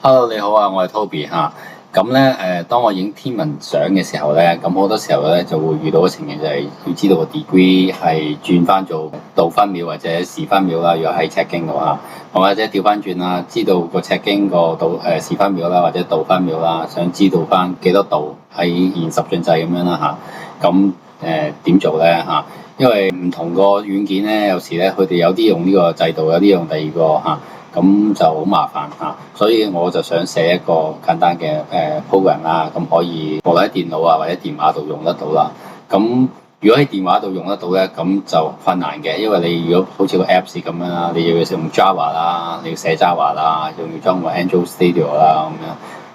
Hello，你好啊，我係 Toby 嚇。咁咧當我影天文相嘅時候咧，咁好多時候咧就會遇到嘅情形就係要知道個 degree 係轉翻做度分秒或者時分秒啦。如果喺尺經嘅話，或者調翻轉啦，知道個尺經個度時分秒啦，或者度分秒啦，想知道翻幾多度喺現十進制咁樣啦嚇。咁點做咧嚇？因為唔同個軟件咧，有時咧佢哋有啲用呢個制度，有啲用第二個嚇。咁就好麻煩嚇，所以我就想寫一個簡單嘅program 啦，咁可以無論喺電腦啊或者電話度用得到啦。咁如果喺電話度用得到咧，咁就困難嘅，因為你如果好似個 Apps 咁樣啦，你要用 Java 啦，你要寫 Java 啦，仲要裝個 Android Studio 啦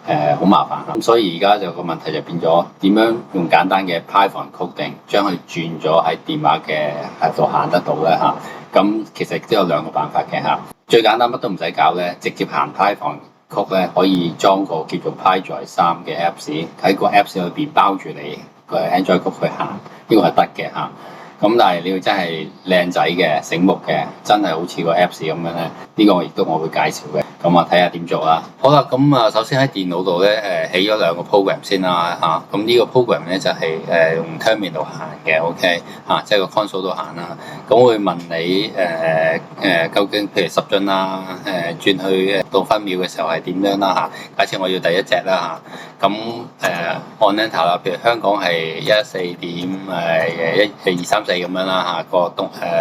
咁樣，好麻煩嚇。咁所以而家就個問題就變咗點樣用簡單嘅 Python coding 將佢轉咗喺電話嘅度行得到咧嚇。咁其實都有兩個辦法嘅嚇。最簡單乜都唔使搞咧，直接行 Python 曲咧，可以裝個叫做 PyDrive 3嘅 Apps 喺個 Apps 裏邊包住你個 Android 曲去行，呢個係得嘅嚇。咁但係你要真係靚仔嘅、醒目嘅，真係好似個 Apps 咁樣咧，呢個亦都我會介紹嘅。咁啊，睇下點做啦。好啦，咁啊，首先喺電腦度咧，起咗兩個 program 先啦嚇。咁呢個 program 咧就係用 terminal 行嘅，OK 嚇，即係個 console 度行啦。咁會問你究竟譬如十進啦，轉去到分秒嘅時候係點樣啦嚇？假設我要第一隻啦嚇，咁按 enter 啦，譬如香港係14點1234咁樣啦嚇，個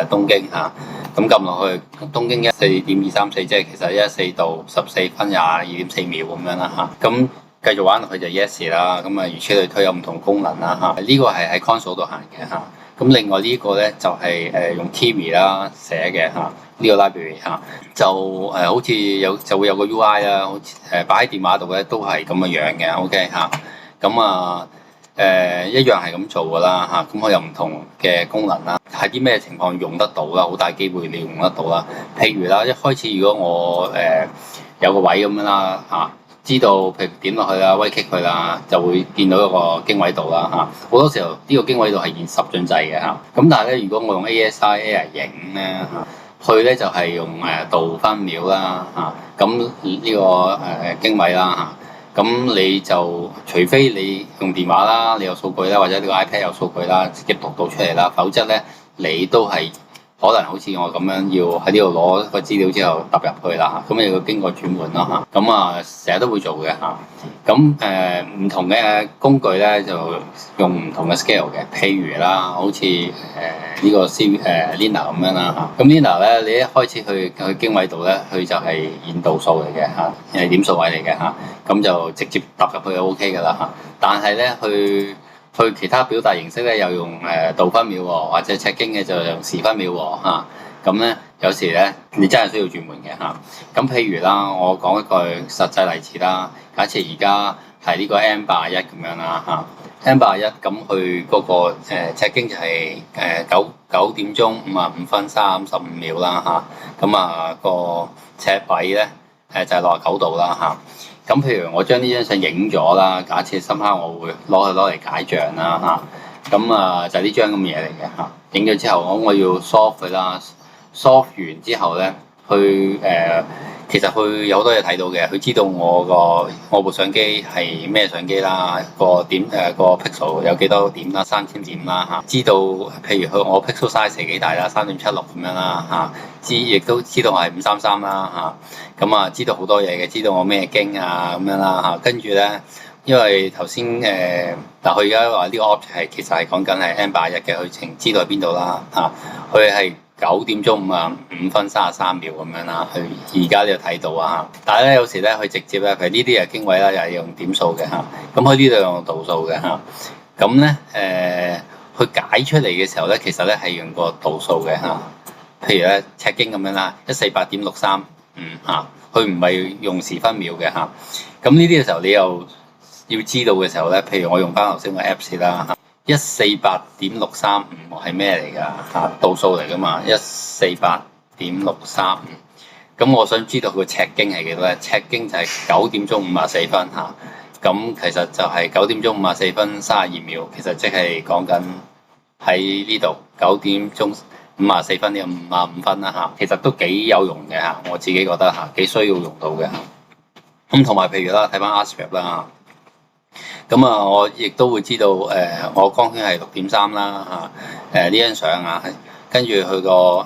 東京嚇，咁撳落去東京14.234，即係其實14度14分22.4秒咁樣啦嚇，咁繼續玩落去就 yes 啦，咁啊如此類推有唔同功能啦嚇，呢個係喺 console 度行嘅嚇。咁另外呢個咧就係用 Kiwi 啦寫嘅嚇，呢個 library 嚇就好似就會有個 UI 啦，好似擺喺電話度咧都係咁嘅樣嘅，OK 嚇。咁一樣係咁做噶啦嚇，咁佢有唔同嘅功能啦，喺啲咩情況用得到啦？好大機會你用得到啦。譬如啦，一開始如果我有個位咁樣啦嚇。知道，譬如點落去啦，威 kick 佢啦，就會見到一個經緯度啦嚇。好多時候呢個經緯度係現十進制嘅嚇。咁但係咧，如果我用 ASI Air 影咧嚇，佢咧就係用度分秒啦嚇。咁呢個經緯啦嚇，咁你就除非你用電話啦，你有數據啦，或者你個 iPad 有數據啦，直接讀到出嚟啦，否則咧你都係。可能好似我咁樣要喺呢度攞個資料之後揼入去啦嚇，咁你要經過轉換啦嚇，咁成日都會做嘅嚇。咁唔同嘅工具咧就用唔同嘅 scale 嘅，譬如啦，好似呢個 Lina 咁樣啦嚇。咁 Lina 咧，你一開始去經緯度咧，佢就係現度數嚟嘅嚇，係點數位嚟嘅嚇，咁就直接揼入去就 OK 噶啦嚇。但係咧去其他表達形式咧，又用度分秒喎，或者尺經嘅就用時分秒喎嚇。咁咧有時咧，你真係需要轉換嘅嚇。咁譬如啦，我講一個實際例子啦。假設而家係呢個 M81咁樣啦嚇，M81咁佢嗰個尺經就係九點鐘55分35秒啦嚇。咁個尺位咧就係69度啦嚇。咁譬如我將呢張相影咗啦，假設深刻我會攞嚟解像啦嚇，咁就係呢張咁嘢嚟嘅嚇。影咗之後，我要 soft 佢啦，soft 完之後咧，其實佢有好多嘢睇到嘅，佢知道我部相機係咩相機啦，個pixel 有幾多點啦，3000點啦嚇，知道譬如我 pixel size 係幾大啦，3.76咁樣啦嚇，亦都知道我係533啦嚇，咁知道好多嘢嘅，知道我咩經咁樣啦嚇，跟住咧，因為頭先佢而家話呢個 object 係其實係講緊係 M81嘅，佢情知道喺邊度啦嚇，佢係9點鐘55分33秒咁樣啦，佢而家你就睇到啊嚇，但係咧有時咧佢直接咧，譬如呢啲係經緯啦，又係用點數嘅嚇，咁佢呢度用度數嘅嚇，咁咧佢解出嚟嘅時候咧，其實咧係用個度數嘅嚇，譬如咧尺經咁樣啦，148.635嚇，佢唔係用時分秒嘅嚇，咁呢啲嘅時候你又要知道嘅時候咧，譬如我用翻頭先個 Apps 啦。148.635係咩嚟㗎嚇？度數嚟㗎嘛，148.635。咁我想知道佢個尺經係幾多咧？尺經就係9點鐘54分嚇。咁其實就係9點鐘54分32秒，其實即係講緊喺呢度9點鐘54分呢個55分啦嚇。其實都幾有用嘅嚇，我自己覺得嚇幾需要用到嘅嚇。咁同埋譬如啦，睇翻 Aspect 啦，咁啊，我亦都會知道我光圈係6.3啦嚇，呢張相啊，跟住佢個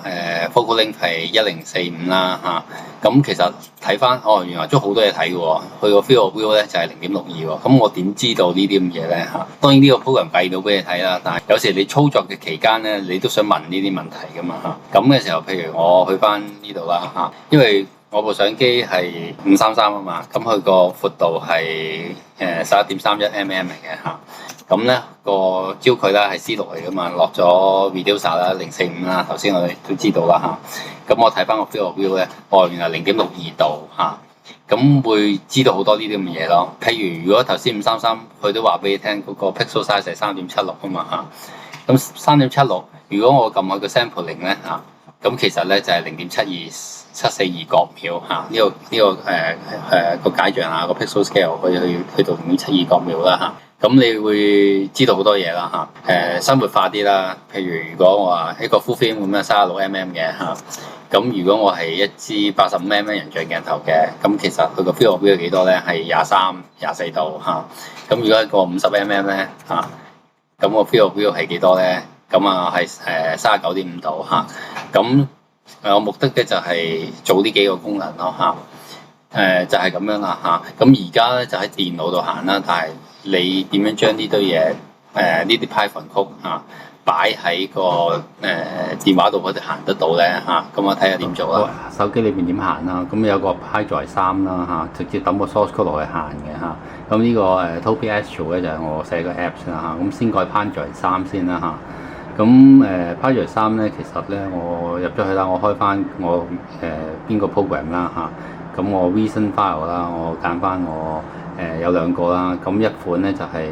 focal length 係1045啦嚇，咁其實睇翻原來都好多嘢睇嘅喎，佢個 field of view 咧就係0.62喎，咁我點知道呢啲咁嘢咧嚇？當然呢個 program 計到俾你睇啦，但係有時你操作嘅期間咧，你都想問呢啲問題噶嘛嚇，咁嘅時候，譬如我去翻呢度啦嚇，因為我部相機係533啊嘛，咁佢個闊度係11.31mm 嚟嘅嚇，咁咧個焦距咧係 C6嚟噶嘛，落咗 reducer 啦045啦，頭先我哋都知道啦嚇，咁我睇翻個 field of view 咧，原來0.62度嚇，咁會知道好多呢啲咁嘅嘢咯。譬如如果頭先533佢都話俾你聽嗰個 pixel size 係3.76啊嘛嚇，咁3.76如果我撳佢個 sampling 咧嚇，咁其實咧就係0.742角秒嚇，呢個解像啊個 pixel scale 可以去到0.72角秒啦嚇，咁你會知道好多嘢啦嚇，生活化啲啦，譬如如果我話一個 full frame 咁樣36mm 嘅嚇，咁如果我係一支85mm 人像鏡頭嘅，咁其實佢個 field of view 係幾多咧？係23、24度嚇，咁如果一個50mm 咧嚇，咁個 field of view 係幾多咧？咁啊係39.5度嚇，咁我目的嘅就係做呢幾個功能咯嚇，就係咁樣啦嚇。咁而家咧就喺電腦度行啦，但係你點樣將呢堆嘢呢啲 Python 曲嚇擺喺個電話度嗰度行得到咧嚇？咁我睇下點做啦。手機裏邊點行啦？咁有個 Python 3啦嚇，直接抌個 source code 落去行嘅嚇。咁呢個Topi Astro 咧就係我寫個 Apps 啦嚇。咁先改 Python 3先啦嚇。咁Python 3咧，其實咧我入咗去啦，我開翻我邊個 program 啦嚇，咁我 recent file 啦，我揀翻我有兩個啦，咁一款咧就係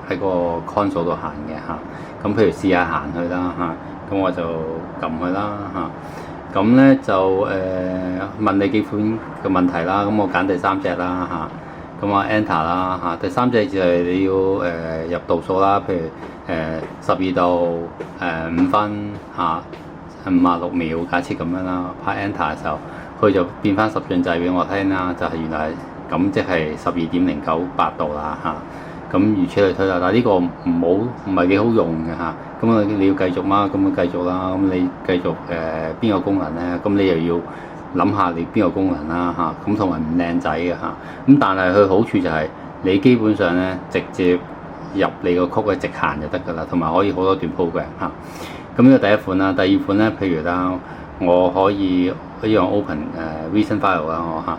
喺個 console 度行嘅嚇，咁譬如試下行去啦嚇，咁我就撳佢啦嚇，咁咧就問你幾款嘅問題啦，咁我揀第三隻啦嚇。咁啊 enter 啦嚇，第三隻就係你要入度數啦，譬如12度5分嚇56秒，假設咁樣啦，拍 enter 嘅時候，佢就變翻十進制俾我聽啦，就係原來咁即係12.098度啦嚇，咁如此類推啦，但係呢個唔係幾好用嘅嚇，咁啊你要繼續嗎？咁啊繼續啦，咁你繼續邊個功能咧？咁你又要諗下你邊個功能啦嚇，咁同埋唔靚仔嘅嚇，咁但係佢好處就係你基本上咧直接入你個曲嘅直行就得㗎啦，同埋可以好多段 program 嚇。咁呢個第一款啦，第二款咧，譬如啦，我可以用 open recent file 啦，我嚇，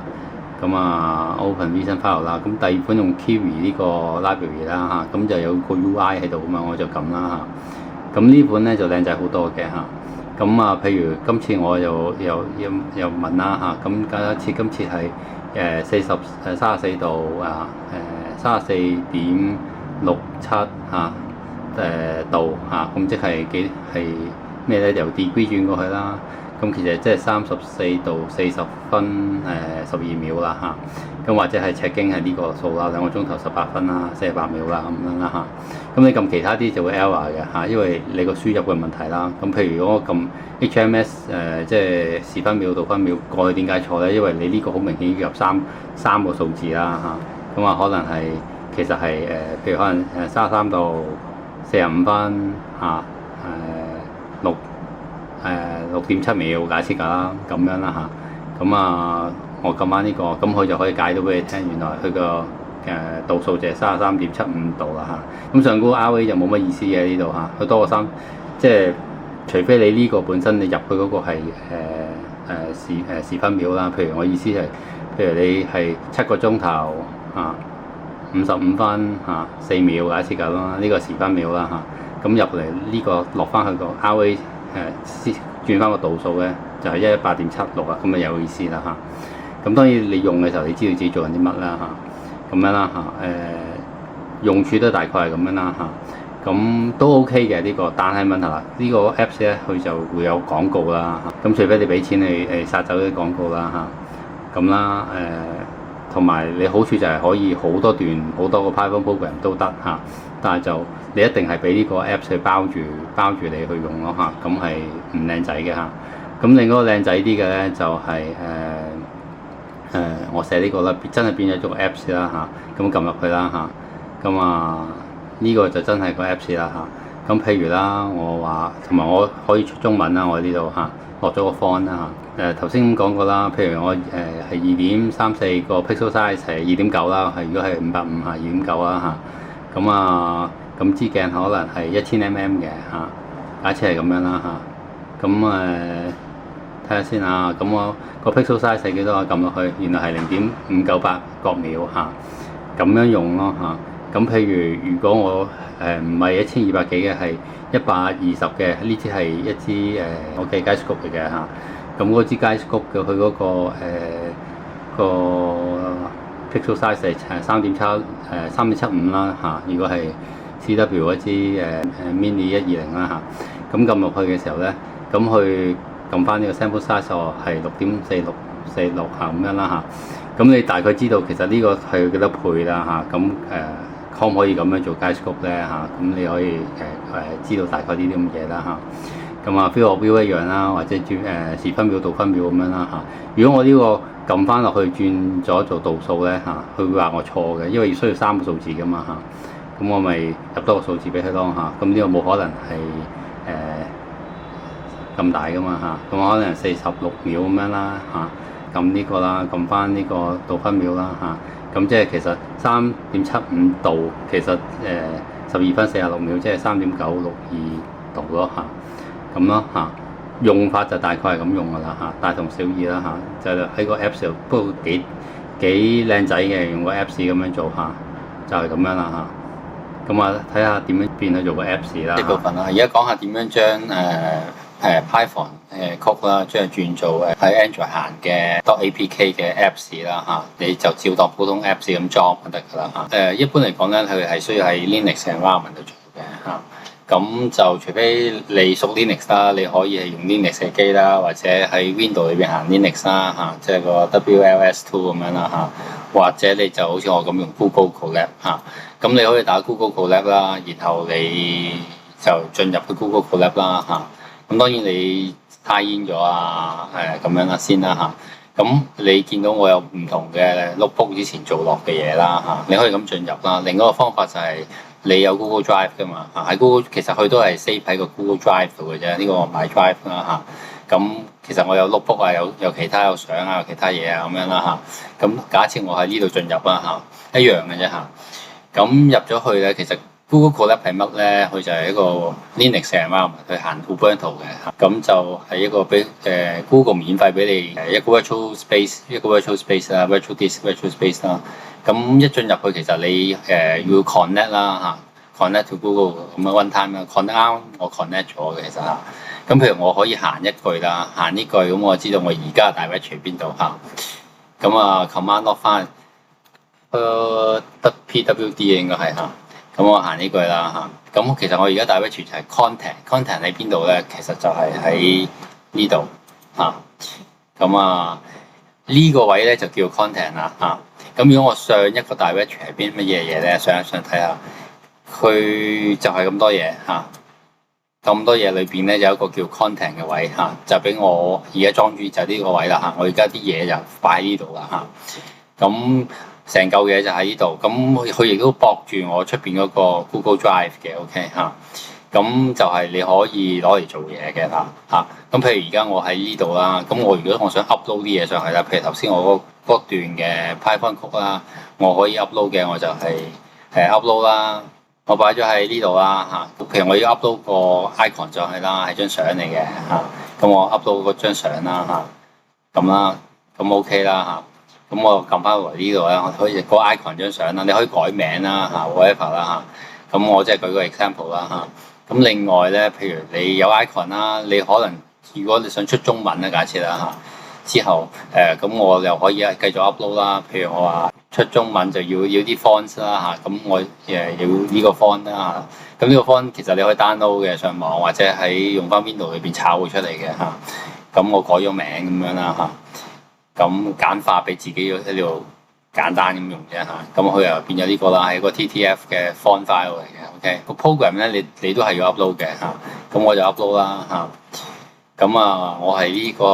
咁啊 open recent file 啦，咁第二款用 Kiwi 呢個 library 啦嚇，咁就有個 UI 喺度啊嘛，我就撳啦嚇。咁呢款咧就靚仔好多嘅嚇。咁啊，譬如今次我又問啦嚇，咁假設今次係34度啊34.67度嚇，咁即係咩咧？由 degree 轉過去啦，咁其實即係34度40分12秒啦嚇，咁或者係赤經係呢個數啦，2個鐘頭18分啦48秒啦咁樣啦嚇。咁你撳其他啲就會 error 嘅嚇，因為你個輸入嘅問題啦。咁譬如如果我撳 HMS 即係時分秒、度分秒過去，點解錯咧？因為你呢個好明顯要入三個數字啦嚇。咁啊可能係其實係譬如可能33度45分嚇6.7秒假設㗎啦，咁樣啦嚇。咁啊我撳翻呢個，咁佢就可以解到俾你聽，原來佢個度數就係33.75度啦嚇，咁上高 RA 就冇乜意思嘅呢度嚇，佢多個3，即係除非你呢個本身你入去嗰個係時分秒啦，譬如我意思係，譬如你係7個鐘頭嚇55分嚇4秒假設咁啦，呢個時分秒啦嚇，咁入嚟呢個落翻去個 RA 轉翻個度數咧，就係118.76啊，咁啊有意思啦嚇。咁當然你用嘅時候，你知道自己做緊啲乜啦嚇，咁樣啦嚇，用處都大概係咁樣啦嚇，咁都 OK 嘅呢個，但係問題啦，呢個 Apps 咧佢就會有廣告啦嚇，咁除非你俾錢你殺走啲廣告啦嚇，咁啦同埋你好處就係可以好多段好多個 Python program 都得嚇，但係就你一定係俾呢個 Apps 去包住你去用咯嚇，咁係唔靚仔嘅嚇。咁另一個靚仔啲嘅咧就係我寫呢個啦，真係變咗做 Apps 啦嚇，咁撳入去啦嚇，咁呢個就真係個 Apps 啦嚇。咁譬如啦，我話同埋我可以出中文啦，我呢度嚇落咗個 font 啦嚇。頭先講過啦，譬如我係2.34個 pixel size 係2.9啦，係如果係550係2.9啦嚇。咁支鏡可能係1000mm 嘅嚇，假設係咁樣啦嚇。咁睇下先啊，咁我個 pixel size 係幾多？我撳落去，原來係0.598角秒嚇，咁樣用咯嚇。咁譬如如果我唔係1200幾嘅，係120嘅，呢支係一支我嘅 guide scope 嚟嘅嚇。咁嗰支 guide scope 嘅佢嗰個 pixel size 係3.75啦嚇。如果係 CW 嗰支mini 120啦嚇，咁撳落去嘅時候咧，咁去撳翻呢個 sample size 係6.4646嚇咁樣啦嚇。咁你大概知道其實呢個係幾多倍啦嚇。咁可唔可以咁樣做 guide scope 咧嚇？咁你可以知道大概呢啲咁嘢啦嚇。咁field of view 一樣啦，或者轉時分秒、度分秒咁樣啦嚇。如果我呢個撳翻落去轉咗做度數咧嚇，佢會話我錯嘅，因為需要3個數字噶嘛嚇。咁我咪入多個數字俾佢咯嚇。咁呢個冇可能係咁大噶嘛嚇。咁可能46秒咁樣啦嚇。撳呢個啦，撳翻呢個度分秒啦嚇。咁即係其實3.75度，其實12分46秒，即係3.962度咯嚇。咁咯嚇，用法就大概係咁用噶啦嚇，大同小異啦嚇。就喺個 Apps 度，不過幾靚仔嘅，用個 Apps 咁樣做嚇，就係咁樣啦嚇。咁睇下點樣變去做個 Apps 啦。呢部分啦，而家講下點樣將Python 曲啦，將佢轉做喺 Android 行嘅 .apk 嘅 Apps 啦嚇，你就照當普通 Apps 咁裝就得噶啦嚇。一般嚟講咧，佢係需要喺 Linux environment 度做嘅嚇。咁就除非你熟 Linux 啦，你可以係用 Linux 嘅機啦，或者喺 Windows 裏邊行 Linux 啦嚇，即係個 WLS2 咁樣啦嚇。或者你就好似我咁用 Google Colab 嚇，咁你可以打 Google Colab 啦，然後你就進入去 Google Colab 啦嚇。咁當然你 tie in 咗咁樣啦先啦嚇。咁你見到我有唔同嘅 notebook 之前做落嘅嘢啦嚇，你可以咁進入啦。另一個方法就係你有 Google Drive 㗎嘛嚇，喺 Google 其實佢都係 save 喺個 Google Drive 度嘅啫。呢個 My Drive 啦嚇。咁其實我有 notebook 有其他有相有其他嘢咁樣啦嚇。咁假設我喺呢度進入啦嚇，一樣嘅啫嚇。咁入咗去咧，其實 Google Colab 係乜咧？佢就係一個 Linux environment 去行 Ubuntu 嘅嚇。咁就係一個俾Google 免費俾你一個 virtual space 啦，virtual disk、virtual space 啦。咁一進入去，其實你要 connect 啦嚇，connect to Google 咁樣 one time 啦，connect 啱我 connect 咗嘅其實嚇。咁譬如我可以行一句啦，行呢句咁我知道我而家大 directory 邊度嚇。咁command lock 翻得 PWD 應該係嚇。咁我行呢句啦嚇。咁其實我而家大 directory 就係 content 喺邊度咧？其實就係喺呢度嚇。咁呢個位咧就叫 content 啦嚇。咁如果我上一個 directory 係邊乜嘢嘢咧？上睇下，佢就係咁多嘢嚇。咁多嘢裏邊咧有一個叫 content 嘅位嚇，就俾我而家裝住就呢個位啦嚇。我而家啲嘢就擺喺呢度啦嚇。咁成嚿嘢就喺呢度，咁佢亦都駁住我出邊嗰個 Google Drive 嘅 OK 嚇。咁就係你可以攞嚟做嘢嘅啦嚇。咁譬如而家我喺呢度啦，咁我如果我想 upload 啲嘢上去啦，譬如頭先我嗰段嘅 Python 曲啦，我可以 upload 嘅我就係upload 啦。我擺咗喺呢度啦嚇，譬如我要 upload 個 icon 上去啦，係張相嚟嘅嚇。咁我 upload 嗰張相啦嚇，咁啦，咁 OK 啦嚇。咁我撳翻嚟呢度咧，我可以個 icon 張相啦，你可以改名啦嚇，whatever 啦嚇。咁我即係舉個 example 啦嚇。咁另外咧，譬如你有 icon 啦，你可能如果你想出中文咧，假設啦嚇，之後咁我又可以繼續 upload 啦。譬如我話出中文就要啲 font 啦嚇，咁我要呢個 font 啦嚇。咁呢個 font 其實你可以 download 嘅上網，或者喺用翻 Windows 裏邊抄出嚟嘅嚇。咁我改咗名咁樣啦嚇，咁簡化俾自己喺度簡單咁用啫嚇。咁佢又變咗呢個啦，係個 TTF 嘅 font file 嚟嘅。OK，個 program 咧你都係要 upload 嘅嚇。咁我就 upload 啦嚇。咁啊，我係呢、個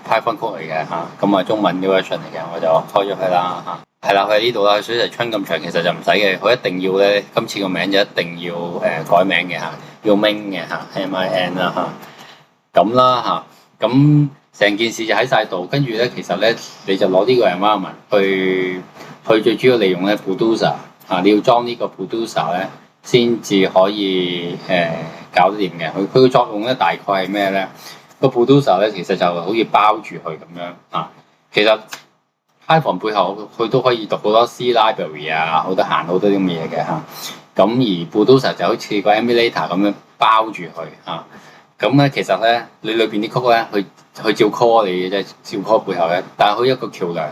Python code 嚟嘅嚇，咁啊中文嘅 version 嚟嘅，我就開咗佢啦嚇。係啦，佢喺呢度啦，水石春咁長，其實就唔使嘅，佢一定要咧，今次個名就一定要改名嘅嚇，要 Min 嘅嚇，MIN 啦嚇。咁啦嚇，咁成件事就喺晒度，跟住咧其實咧你就攞呢個 environment 去最主要利用咧 Producer 啊，你要裝呢個 Producer 咧先至可以搞得掂嘅。佢嘅作用咧大概係咩咧？個 Producer 咧其實就好似包住佢咁樣啊。其實 Python 背後佢都可以讀好多 C library 啊，好多行好多啲咁嘅嘢嘅嚇。咁而 Producer 就好似個 emulator 咁樣包住佢嚇。咁咧其實咧你裏邊啲曲咧，佢照 call 你嘅啫，照 call 背後咧，但係佢一個橋梁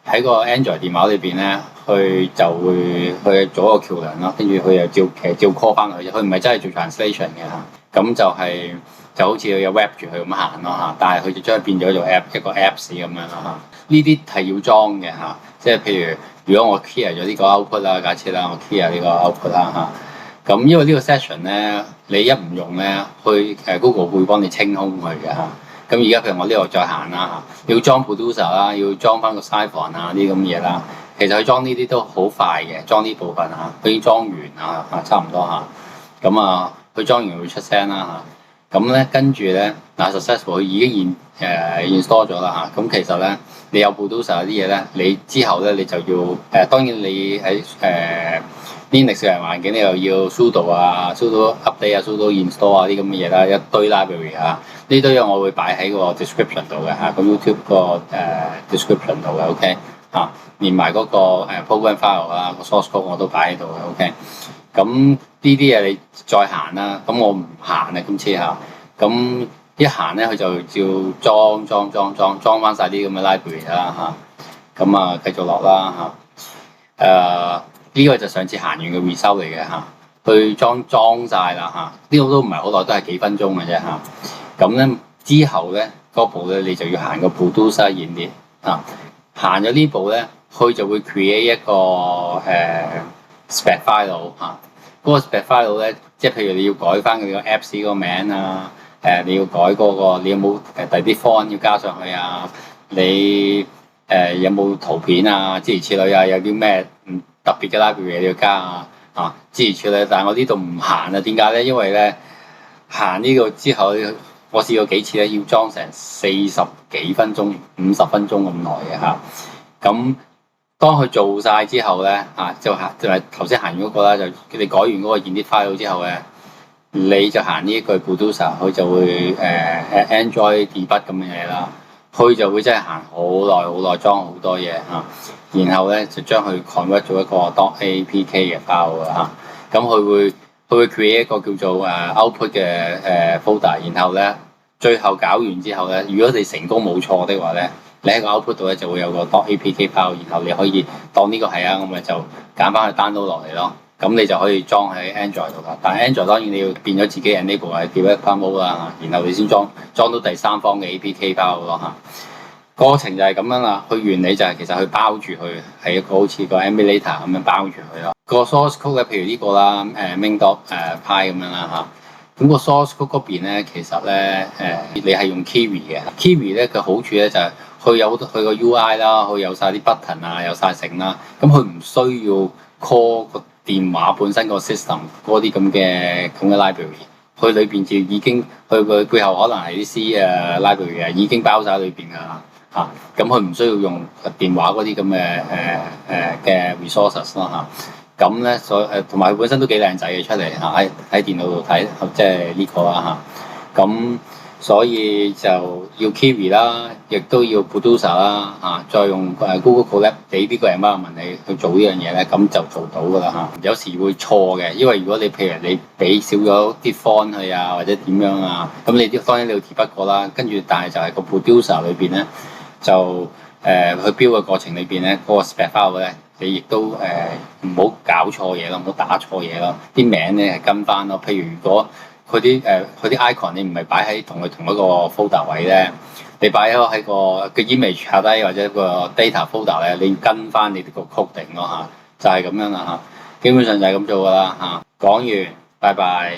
喺個 Android 電話裏邊咧，佢就會去做一個橋梁咯，跟住佢又照 call 翻佢，佢唔係真係做 translation 嘅嚇。咁就好似有 wrap 住佢咁行咯嚇，但係佢就將佢變咗做 app 一個 apps 咁樣咯嚇。呢啲係要裝嘅嚇，即係譬如如果我 clear 咗呢個 output 啦，假設啦我 clear 呢個 output 啦嚇，咁因為呢個 session 咧你一唔用咧，去Google 會幫你清空佢嘅嚇。咁而家譬如我呢度再行啦嚇，要裝 producer 啦，要裝翻個 siphon 啊啲咁嘢啦，其實佢裝呢啲都好快嘅，裝呢部分嚇，佢已經裝完啊差唔多嚇，咁啊佢裝完會出聲啦嚇。咁咧跟住咧嗱 successful 佢已經install 咗啦嚇，咁其實咧你有 Producer 啲嘢咧，你之後咧你就要當然你喺Linux 嘅環境你又要 sudo 啊、sudo update 啊、sudo install 啊啲咁嘅嘢啦，一堆 library 啊，呢堆嘢我會擺喺個 description 度嘅嚇，個 YouTube 個description 度嘅 OK 嚇，連埋嗰個program file 啊、個 source code 我都擺喺度嘅 OK。咁呢啲嘢你再行啦，咁我唔行啊今次嚇，咁一行咧佢就照裝翻晒啲咁嘅 library 啦嚇，咁啊繼續落啦嚇，呢個就上次行完嘅 result 嚟嘅嚇，去裝晒啦嚇，呢個都唔係好耐，都係幾分鐘嘅啫嚇，咁咧之後咧嗰步咧你就要行個 producer 演練嚇，行咗呢步咧，佢就會 create 一個spec file 嚇。嗰個 spec file 咧，即係譬如你要改翻佢個 Apps 個名啊，你要改嗰個，你有冇第啲 font 要加上去啊？你有冇圖片啊？諸如此類啊，有啲咩特別嘅 library 你要加啊？諸如此類，但係我呢度唔行啊，點解咧？因為咧行呢個之後，我試過幾次咧，要裝成40幾分鐘、50分鐘咁耐嘅嚇，咁。當佢做晒之後咧，就係頭先行完嗰個啦，就你改完嗰個 init file 之後咧，你就行呢一句 producer，佢就會Android debug 咁嘅嘢啦，佢就會真係行好耐，裝好多嘢嚇，然後咧就將佢 convert 做一個 .apk 嘅 file 嚇，咁佢會 create 一個叫做output 嘅folder，然後咧最後搞完之後咧，如果你成功冇錯的話咧。你喺個 output 度咧就會有個 .apk file，然後你可以當呢個係啊，咁咪就揀翻去 download 落嚟咯。咁你就可以裝喺 Android 度啦。但係 Android 當然你要變咗自己 enable 喺 developer mode 啦，然後你先裝到第三方嘅 apk file 咯嚇。過程就係咁樣啦。佢原理就係其實佢包住佢係一個好似個 emulator 咁樣包住佢咯。個 source code 咧，譬如呢個啦，Min.py 咁樣啦嚇。咁個 source code 嗰邊咧，其實咧你係用 Kiwi 嘅。Kiwi 咧嘅好處咧就係、佢有佢個 UI 啦，佢有晒啲 button 啊，有晒繩啦。咁佢唔需要 call 個電話本身個 system 嗰啲咁嘅 library，佢裏邊就已經佢個背後可能係啲 C library 啊，已經包晒裏邊㗎啦嚇。咁佢唔需要用電話嗰啲咁嘅 resources 咯嚇。咁咧同埋佢本身都幾靚仔嘅出嚟嚇，喺電腦度睇，即係呢個啦嚇。咁所以就要 Kiwi 啦，亦都要 Producer 啦嚇，再用Google Colab 俾呢個 environment你去做呢樣嘢咧，咁就做到噶啦嚇。有時會錯嘅，因為如果你譬如你俾少咗啲 font 去啊，或者點樣啊，咁你當然你要 debug 過啦。跟住但係就係個 Producer 裏邊咧，就去標嘅過程裏邊咧，嗰個 spec file 咧，你亦都唔好搞錯嘢咯，唔好打錯嘢咯。啲名咧係跟翻咯。譬如如果佢啲 icon 你唔係擺喺同一個 folder 位咧，你擺喺個 image 下低或者個 data folder 咧，你要跟翻你個 coding 咯嚇，就係咁樣啦嚇。基本上就係咁做噶啦嚇。講完，拜拜。